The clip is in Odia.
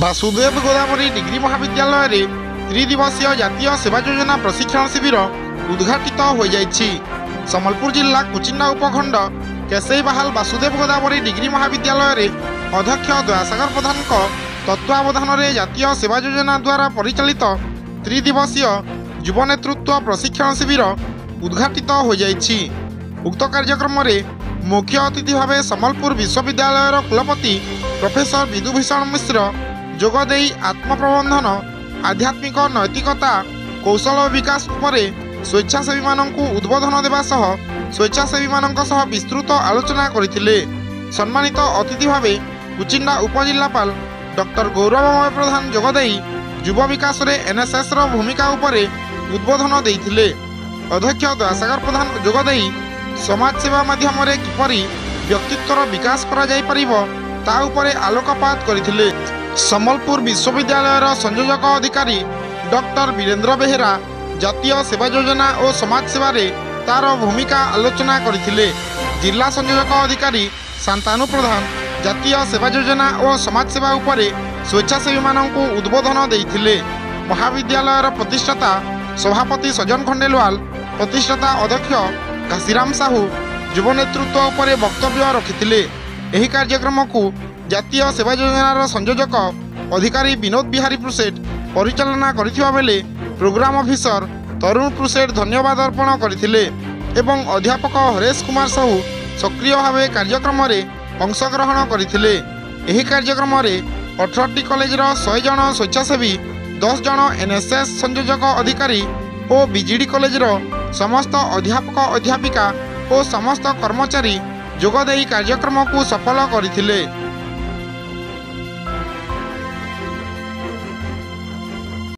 ବାସୁଦେବ ଗୋଦାବରୀ ଡିଗ୍ରୀ ମହାବିଦ୍ୟାଳୟରେ ତ୍ରିଦିବସୀୟ ଜାତୀୟ ସେବା ଯୋଜନା ପ୍ରଶିକ୍ଷଣ ଶିବିର ଉଦ୍ଘାଟିତ ହୋଇଯାଇଛି। ସମ୍ବଲପୁର ଜିଲ୍ଲା କୁଚିଣ୍ଡା ଉପଖଣ୍ଡ କେଶେଇବାହାଲ ବାସୁଦେବ ଗୋଦାବରୀ ଡିଗ୍ରୀ ମହାବିଦ୍ୟାଳୟରେ ଅଧ୍ୟକ୍ଷ ଦୟାସାଗର ପ୍ରଧାନଙ୍କ ତତ୍ତ୍ୱାବଧାନରେ ଜାତୀୟ ସେବା ଯୋଜନା ଦ୍ୱାରା ପରିଚାଳିତ ତ୍ରିଦିବସୀୟ ଯୁବ ନେତୃତ୍ୱ ପ୍ରଶିକ୍ଷଣ ଶିବିର ଉଦ୍ଘାଟିତ ହୋଇଯାଇଛି। ଉକ୍ତ କାର୍ଯ୍ୟକ୍ରମରେ ମୁଖ୍ୟ ଅତିଥି ଭାବେ ସମ୍ବଲପୁର ବିଶ୍ୱବିଦ୍ୟାଳୟର କୁଳପତି ପ୍ରଫେସର ବିଦୁଭୂଷଣ ମିଶ୍ର ଯୋଗଦେଇ ଆତ୍ମପ୍ରବନ୍ଧନ, ଆଧ୍ୟାତ୍ମିକ ନୈତିକତା, କୌଶଳ ବିକାଶ ଉପରେ ସ୍ୱେଚ୍ଛାସେବୀମାନଙ୍କୁ ଉଦ୍ବୋଧନ ଦେବା ସହ ସ୍ୱେଚ୍ଛାସେବୀମାନଙ୍କ ସହ ବିସ୍ତୃତ ଆଲୋଚନା କରିଥିଲେ। ସମ୍ମାନିତ ଅତିଥି ଭାବେ କୁଚିଣ୍ଡା ଉପଜିଲ୍ଲାପାଳ ଡକ୍ଟର ଗୌରବମୟ ପ୍ରଧାନ ଯୋଗଦେଇ ଯୁବ ବିକାଶରେ ଏନ୍ଏସ୍ଏସ୍ର ଭୂମିକା ଉପରେ ଉଦ୍ବୋଧନ ଦେଇଥିଲେ। ଅଧ୍ୟକ୍ଷ ଦୟାସାଗର ପ୍ରଧାନ ଯୋଗଦେଇ ସମାଜସେବା ମାଧ୍ୟମରେ କିପରି ବ୍ୟକ୍ତିତ୍ୱର ବିକାଶ କରାଯାଇପାରିବ ତା ଉପରେ ଆଲୋକପାତ କରିଥିଲେ। ସମ୍ବଲପୁର ବିଶ୍ୱବିଦ୍ୟାଳୟର ସଂଯୋଜକ ଅଧିକାରୀ ଡକ୍ଟର ବୀରେନ୍ଦ୍ର ବେହେରା ଜାତୀୟ ସେବା ଯୋଜନା ଓ ସମାଜ ସେବାରେ ତାର ଭୂମିକା ଆଲୋଚନା କରିଥିଲେ। ଜିଲ୍ଲା ସଂଯୋଜକ ଅଧିକାରୀ ଶାନ୍ତାନୁ ପ୍ରଧାନ ଜାତୀୟ ସେବା ଯୋଜନା ଓ ସମାଜ ସେବା ଉପରେ ସ୍ୱେଚ୍ଛାସେବୀମାନଙ୍କୁ ଉଦ୍ବୋଧନ ଦେଇଥିଲେ। ମହାବିଦ୍ୟାଳୟର ପ୍ରତିଷ୍ଠାତା ସଭାପତି ସଜନ ଖଣ୍ଡେଲୱାଲ, ପ୍ରତିଷ୍ଠାତା ଅଧ୍ୟକ୍ଷ ଘାସିରାମ ସାହୁ ଯୁବ ନେତୃତ୍ୱ ଉପରେ ବକ୍ତବ୍ୟ ରଖିଥିଲେ। ଏହି କାର୍ଯ୍ୟକ୍ରମକୁ ଜାତୀୟ ସେବା ଯୋଜନାର ସଂଯୋଜକ ଅଧିକାରୀ ବିନୋଦ ବିହାରୀ ପ୍ରୁସେଟ ପରିଚାଳନା କରିଥିବା ବେଳେ ପ୍ରୋଗ୍ରାମ ଅଫିସର ତରୁଣ ପ୍ରୁସେଟ ଧନ୍ୟବାଦ ଅର୍ପଣ କରିଥିଲେ ଏବଂ ଅଧ୍ୟାପକ ହରେଶ କୁମାର ସାହୁ ସକ୍ରିୟ ଭାବେ କାର୍ଯ୍ୟକ୍ରମରେ ଅଂଶଗ୍ରହଣ କରିଥିଲେ। ଏହି କାର୍ଯ୍ୟକ୍ରମରେ 18ଟି କଲେଜର 100 ଜଣ ସ୍ୱେଚ୍ଛାସେବୀ, 10 ଜଣ ଏନ୍ଏସ୍ଏସ୍ ସଂଯୋଜକ ଅଧିକାରୀ ଓ ବିଜିଡି କଲେଜର ସମସ୍ତ ଅଧ୍ୟାପକ ଅଧ୍ୟାପିକା ଓ ସମସ୍ତ କର୍ମଚାରୀ ଯୋଗଦେଇ କାର୍ଯ୍ୟକ୍ରମକୁ ସଫଳ କରିଥିଲେ।